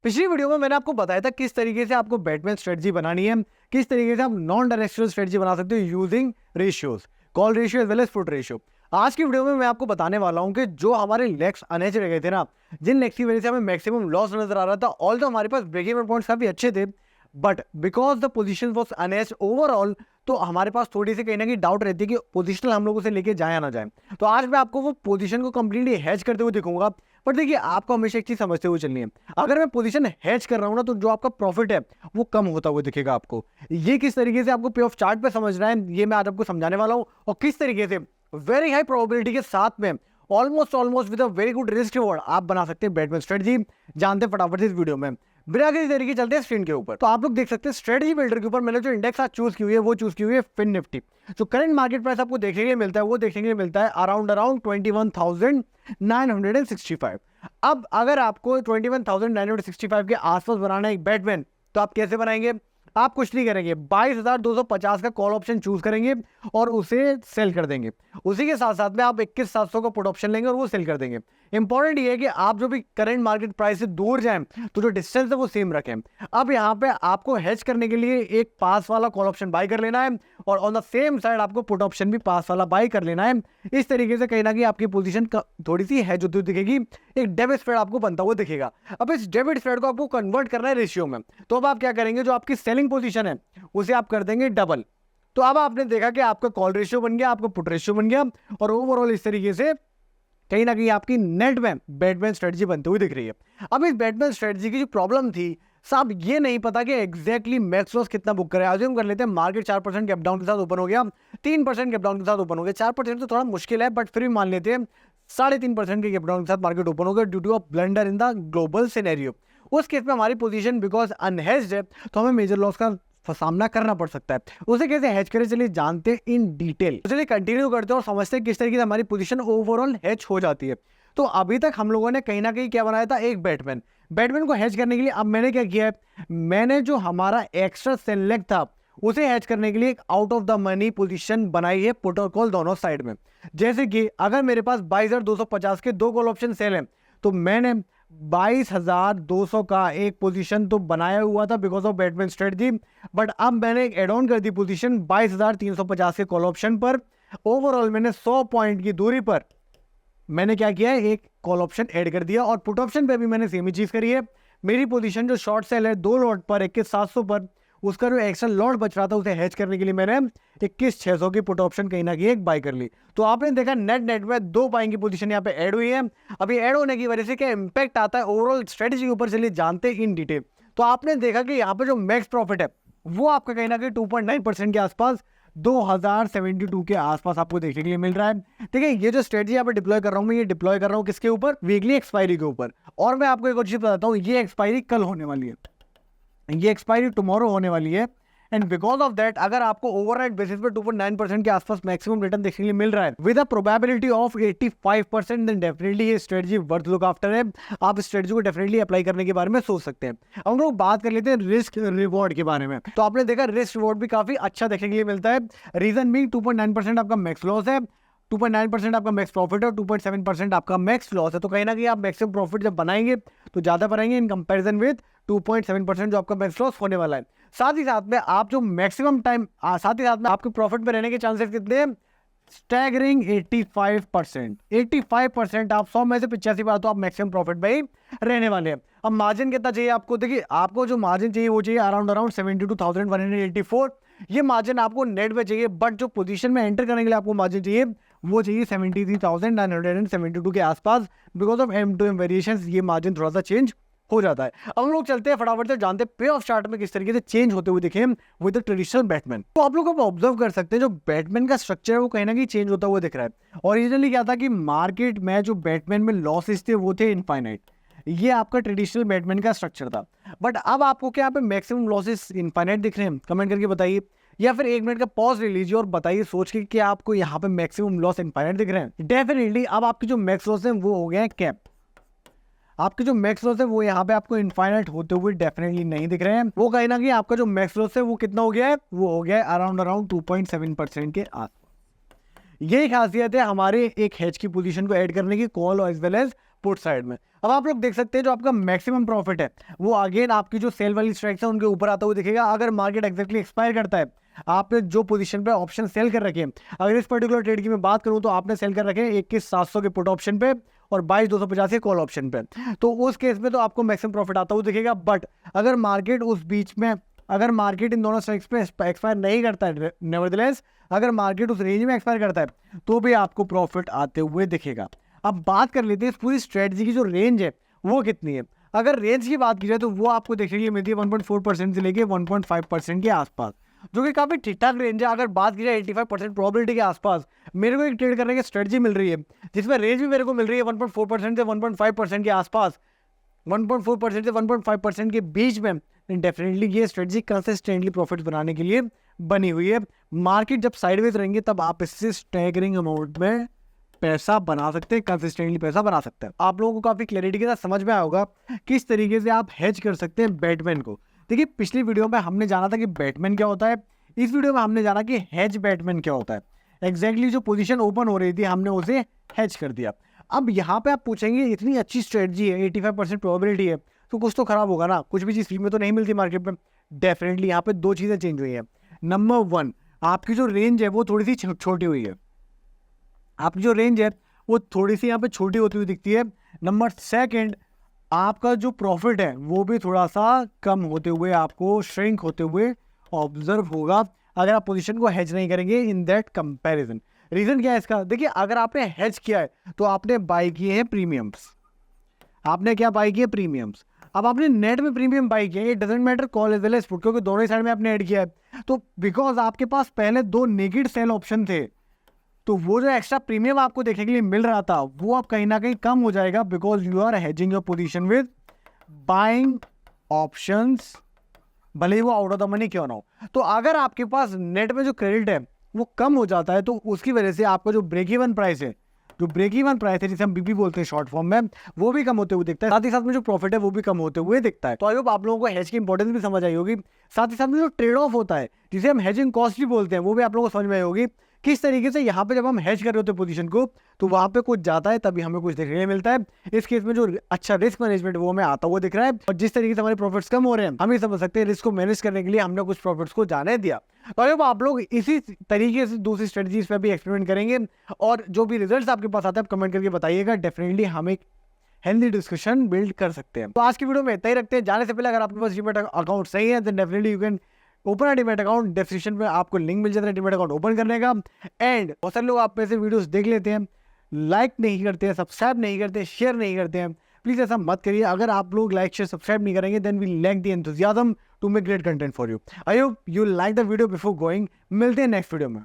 पिछली वीडियो में मैंने आपको बताया था किस तरीके से आपको बैटमैन स्ट्रेटजी बनानी है, किस तरीके से आप नॉन डायरेक्शनल स्ट्रेटजी बना सकते हो using ratios, call ratio as well as put ratio. आज की वीडियो में मैं आपको बताने वाला हूं कि जो हमारे लेग्स अनएच रह गए थे ना, जिन लेग्स की वजह से हमें मैक्सिमम लॉस नजर आ रहा था, ऑल तो हमारे पास ब्रेक इवन पॉइंट्स काफी अच्छे थे, but because the position was अनएच ओवरऑल, तो हमारे पास थोड़ी सी कहीं ना कहीं डाउट रहती है कि पोजिशनल हम लोग उसे लेके जाए या ना जाए। तो आज मैं आपको वो पोजीशन को कंप्लीटली हैच करते हुए दिखाऊंगा। पर देखिए, आपको हमेशा एक चीज समझते हुए चलनी है, अगर मैं पोजीशन हैच कर रहा हूं ना, तो जो आपका प्रॉफिट है वो कम होता हुआ दिखेगा आपको। ये किस तरीके से आपको पे ऑफ चार्ट पे समझना है, ये मैं आज आपको समझाने वाला हूं, और किस तरीके से वेरी हाई प्रोबेबिलिटी के साथ में almost with a very good risk reward आप बना सकते हैं बैटमैन स्ट्रेटजी। जानते हैं फटाफट से इस वीडियो में, बिना किसी तरीके चलते हैं स्क्रीन के ऊपर। तो आप लोग देख सकते हैं स्ट्रेटजी बिल्डर के ऊपर मैंने जो इंडेक्स आज चूज की हुई है वो चूज की हुई है फिन निफ्टी। जो करंट मार्केट प्राइस आपको देखने के लिए मिलता है वो देखने के लिए मिलता है अराउंड 21,965। अब अगर आपको 21,965 के आसपास बनाना है एक बैटमैन, तो आप कैसे बनाएंगे? आप कुछ नहीं करेंगे, 22,250 का कॉल ऑप्शन चूज करेंगे और उसे सेल कर देंगे। उसी के साथ साथ में आप 21,700 का पुट ऑप्शन लेंगे और वो सेल कर देंगे। इंपॉर्टेंट ये है कि आप जो भी करंट मार्केट प्राइस से दूर जाएं, तो जो डिस्टेंस है वो सेम रखें। अब यहाँ पे आपको हेज करने के लिए एक पास वाला कॉल ऑप्शन बाय कर लेना है और ऑन द सेम साइड आपको पुट ऑप्शन भी पास वाला बाय कर लेना है। इस तरीके से कहीं ना कहीं आपकी पोजीशन थोड़ी सी हेज होती हुई दिखेगी, एक डेबिट स्प्रेड आपको बनता हुआ दिखेगा। अब इस डेबिट स्प्रेड को आपको कन्वर्ट करना है रेशियो में, तो अब आप क्या करेंगे, जो आपकी सेलिंग पोजीशन है उसे आप कर देंगे डबल। तो अब आपने देखा कि आपका कॉल रेशियो बन गया, आपका पुट रेशियो बन गया, और ओवरऑल इस तरीके से कहीं ना कहीं आपकी नेट में बैटमैन स्ट्रेटजी बनती हुई दिख रही है। अब इस बैटमैन स्ट्रेटजी की जो प्रॉब्लम थी, साहब ये नहीं पता कि एग्जैक्टली मैक्स लॉस कितना बुक करें। अज्यूम कर लेते हैं मार्केट 4% गैप डाउन के साथ ओपन हो गया, 3% गैप डाउन के साथ ओपन हो गया। 4% तो थोड़ा मुश्किल है, बट फिर भी मान लेते हैं 3.5% के गैप डाउन के साथ मार्केट ओपन हो गया due to a blunder in the global scenario. उस केस में हमारी पोजीशन बिकॉज अनहेज्ड है, तो हमें मेजर लॉस का सामना करना पड़ सकता है। उसे कैसे हैच करें, चलिए जानते हैं इन डिटेल। चलिए कंटिन्यू करते हैं और समझते हैं किस तरीके से हमारी पोजीशन ओवरऑल हैच हो जाती है। तो अभी तक हम लोगों ने कहीं ना कहीं क्या बनाया था, एक बैटमैन को हैच करने के लिए अब मैंने क्या किया है, मैंने जो हमारा एक्स्ट्रा सेलेक्ट था उसे हैच करने के लिए एक out of the money position बनाई है, पुट और कॉल दोनों साइड में। जैसे कि अगर मेरे पास 22,250 के दो कॉल ऑप्शन सेल हैं, तो मैंने 22,200 का एक पोजीशन तो बनाया हुआ था because of Batman strategy, but अब मैंने एक एड ऑन कर दी पोजीशन 22,350 के कॉल ऑप्शन पर। ओवरऑल मैंने 100 पॉइंट की दूरी पर मैंने क्या किया है, एक कॉल ऑप्शन ऐड कर दिया, और पुट ऑप्शन पे भी मैंने सेम ही चीज करी है। मेरी पोजीशन जो शॉर्ट सेल है 2 लॉट पर 21,700 पर, उसका जो एक्स्ट्रा लॉट बच रहा था उसे हैच करने के लिए मैंने 21,600 की पुट ऑप्शन कहीं ना कहीं एक बाय कर ली। तो आपने देखा नेट में 2 बाइंग की पोजीशन यहाँ पे ऐड हुई है। अभी ऐड होने की वजह से क्या इंपैक्ट आता है ओवरऑल स्ट्रेटजी के ऊपर, चलिए जानते हैं इन डिटेल। तो आपने देखा कि यहाँ पे जो मैक्स प्रॉफिट है वो आपका कहीं ना कहीं 2.9% के आसपास 2072 के आसपास आपको देखने के लिए मिल रहा है। ठीक है, ये जो स्ट्रेटजी यहाँ पे डिप्लॉय कर रहा हूँ मैं, ये डिप्लॉय कर रहा हूँ किसके ऊपर, वीकली एक्सपायरी के ऊपर। और मैं आपको एक और चीज बताता हूँ, ये एक्सपायरी कल होने वाली है, ये एक्सपायरी टुमारो होने वाली है। एंड बिकॉज ऑफ दैट अगर आपको ओवरनाइट बेसिस पे 2.9% के आसपास मैक्सिमम रिटर्न देखने के लिए मिल रहा है with a probability of 85%, then definitely ये स्ट्रेटजी वर्थ लुक आफ्टर है। आप स्ट्रेटजी को डेफिनेटली अप्लाई करने के बारे में सोच सकते हैं। अब हम लोग बात कर लेते हैं रिस्क रिवॉर्ड के बारे में। तो आपने देखा रिस्क रिवॉर्ड भी काफी अच्छा देखने के लिए मिलता है। रीजन भी 2.9% आपका मैक्स लॉस है, 2.9% आपका मैक्स प्रॉफिट है और 2.7% आपका मैक्स लॉस है। तो कहीं ना कहीं आप मैक्सिमम प्रॉफिट जब बनाएंगे तो ज्यादा बनाएंगे इन कंपैरिजन विद 2.7% जो आपका मैक्स लॉस होने वाला है। साथ ही साथ में आप जो मैक्सिमम टाइम, साथ ही साथ में आपके प्रॉफिट में रहने के चांसेस कितने हैं, स्टैगरिंग 85%। 85% आप 100 में से 85 बार तो आप मैक्सिमम प्रॉफिट में ही रहने वाले हैं। अब मार्जिन कितना चाहिए आपको, देखिए आपको जो मार्जिन चाहिए वो चाहिए अराउंड 72,184। ये मार्जिन आपको नेट में चाहिए, बट जो पोजीशन में एंटर करने के लिए आपको मार्जिन चाहिए वो चाहिए 73,972 के आसपास। बिकॉज ऑफ M2M वेरिएशंस ये मार्जिन थोड़ा सा चेंज हो जाता है। अब हम लोग चलते हैं फटाफट से, जानते हैं पे ऑफ चार्ट में किस तरीके से चेंज होते हुए दिखे विद द ट्रेडिशनल बैटमैन। तो आप लोग ऑब्जर्व कर सकते हैं जो बैटमैन का स्ट्रक्चर है वो कहीं ना कहीं चेंज होता हुआ दिख रहा है। ओरिजिनली क्या था कि मार्केट में जो बैटमैन में लॉसेस थे वो थे इनफाइनाइट, ये आपका ट्रेडिशनल बैटमैन का स्ट्रक्चर था। बट अब आपको क्या यहाँ पे मैक्सिमम लॉसेस इनफाइनाइट दिख रहे हैं, कमेंट करके बताइए, या फिर 1 मिनट का पॉज ले लीजिए और बताइए सोच के कि आपको यहाँ पे मैक्सिमम लॉस इनफाइनाइट दिख रहे हैं। डेफिनेटली अब आपकी जो मैक्स लॉस है वो हो गया है कैप। आपके जो मैक्स लॉस है वो यहाँ पे आपको इनफाइनाइट होते हुए डेफिनेटली नहीं दिख रहे हैं। वो कहीं ना कहीं आपका जो मैक्स लॉस है वो कितना हो गया है, वो हो गया है अराउंड 2.7% के आसपास। यही खासियत है हमारे एक हेज की पोजीशन को ऐड करने की, call as well as put side में। अब आप लोग देख सकते हैं जो आपका मैक्सिमम प्रॉफिट है वो अगेन आपकी जो सेल वाली स्ट्राइक्स है उनके ऊपर आता हुआ दिखेगा। अगर मार्केट एक्जैक्टली एक्सपायर करता है, आपने जो पोजीशन पे ऑप्शन सेल कर रखे हैं, अगर इस पर्टिकुलर ट्रेड की मैं बात करूं तो आपने सेल कर रखे हैं 21,700 के पुट ऑप्शन पे और 22,250 के कॉल ऑप्शन पे, तो उस केस में तो आपको मैक्सिमम प्रॉफिट आता हुआ दिखेगा। बट अगर मार्केट उस बीच में, अगर मार्केट इन दोनों स्ट्राइक्स पे एक्सपायर नहीं करता है, नेवरदलेस अगर मार्केट उस रेंज में एक्सपायर करता है तो भी आपको प्रॉफिट आते हुए दिखेगा। अब बात कर लेते हैं इस पूरी स्ट्रेटजी की जो रेंज है वो कितनी है। अगर रेंज की बात की जाए तो वो आपको देखने के लिए मिलती है 1.4% से लेके 1.5% के आसपास, जो कि काफ़ी ठीक ठाक रेंज है। अगर बात की जाए 85% प्रोबेबिलिटी के आसपास मेरे को एक ट्रेड करने की स्ट्रेटजी मिल रही है जिसमें रेंज भी मेरे को मिल रही है 1.4% से 1.5% के आसपास, 1.4% से 1.5% के बीच में, डेफिनेटली ये स्ट्रेटजी कंसिस्टेंटली प्रॉफिट बनाने के लिए बनी हुई है। मार्केट जब साइडवेज रहेंगे तब आप इससे स्टैगरिंग अमाउंट में पैसा बना सकते हैं, कंसिस्टेंटली पैसा बना सकते हैं। आप लोगों को काफ़ी क्लैरिटी के साथ समझ में आया होगा किस तरीके से आप हेज कर सकते हैं बैटमैन को। देखिए पिछली वीडियो में हमने जाना था कि बैटमैन क्या होता है, इस वीडियो में हमने जाना कि हेज बैटमैन क्या होता है। एग्जैक्टली जो पोजीशन ओपन हो रही थी हमने उसे हेज कर दिया। अब यहाँ पे आप पूछेंगे इतनी अच्छी स्ट्रेटजी है, 85% प्रोबेबिलिटी है, तो कुछ तो खराब होगा ना, कुछ भी चीज़ फ्री में तो नहीं मिलती मार्केट में। डेफिनेटली यहाँ पे दो चीज़ें चेंज हुई है। नंबर 1, आपकी जो रेंज है वो थोड़ी सी छोटी हुई है, आपकी जो रेंज है वो थोड़ी सी यहाँ पे छोटी होती हुई दिखती है। नंबर 2, आपका जो प्रॉफिट है वो भी थोड़ा सा कम होते हुए, आपको श्रिंक होते हुए ऑब्जर्व होगा अगर आप पोजीशन को हेज नहीं करेंगे इन दैट कंपैरिजन। रीज़न क्या है इसका, देखिए अगर आपने हेज किया है तो आपने बाई किए हैं प्रीमियम्स, आपने क्या बाई किए प्रीमियम्स। अब आपने नेट में प्रीमियम बाई किया, it doesn't matter call as well as put, क्योंकि दोनों ही साइड में आपने ऐड किया है। तो बिकॉज आपके पास पहले 2 नेगेड सेल ऑप्शन थे, तो वो जो एक्स्ट्रा प्रीमियम आपको देखने के लिए मिल रहा था वो आप कहीं ना कहीं कम हो जाएगा, because you are hedging your position with buying options, भले ही वो आउट ऑफ द मनी क्यों ना हो। तो अगर आपके पास नेट में जो क्रेडिट है वो कम हो जाता है तो उसकी वजह से आपका जो ब्रेक इवन प्राइस है, जो ब्रेक इवन प्राइस है जिसे हम बीपी बोलते हैं शॉर्ट फॉर्म में, वो भी कम होते हुए दिखता है। साथ ही साथ में जो प्रॉफिट है वो भी कम होते हुए दिखता है। तो आई होप आप लोगों को हेज की इंपॉर्टेंस भी समझ आई होगी। साथ ही साथ में जो ट्रेड ऑफ होता है जिसे हम हेजिंग कॉस्ट भी बोलते हैं वो भी आप लोगों को समझ में आई होगी। किस तरीके से यहाँ पे जब हम हेज कर रहे होते हैं पोजीशन को तो वहाँ पे कुछ जाता है तभी हमें कुछ देखने को मिलता है। इस केस में जो अच्छा रिस्क मैनेजमेंट वो हमें आता हुआ दिख रहा है, और जिस तरीके से हमारे प्रॉफिट्स कम हो रहे हैं हम ये समझ सकते हैं रिस्क को मैनेज करने के लिए हमने कुछ प्रॉफिट्स को जाने दिया। तो अब आप लोग इसी तरीके से दूसरी स्ट्रेटजीज पे भी एक्सपेरिमेंट करेंगे और जो भी रिजल्ट्स आपके पास आते हैं आप कमेंट करके बताइएगा। डेफिनेटली हम एक हेल्दी डिस्कशन बिल्ड कर सकते हैं। तो आज की वीडियो में इतना ही रखते हैं। जाने से पहले अगर आपके पास डीमैट अकाउंट सही है then definitely you can open a demat account. Description में आपको लिंक मिल जाता है डीमैट अकाउंट ओपन करने का। एंड बहुत सारे लोग आप में से वीडियोस देख लेते हैं, लाइक नहीं करते हैं, सब्सक्राइब नहीं करते, शेयर नहीं करते हैं। प्लीज़ ऐसा मत करिए। अगर आप लोग लाइक शेयर सब्सक्राइब नहीं करेंगे then we lack the enthusiasm to make great content for you. I hope you like the video before going. मिलते हैं नेक्स्ट वीडियो में।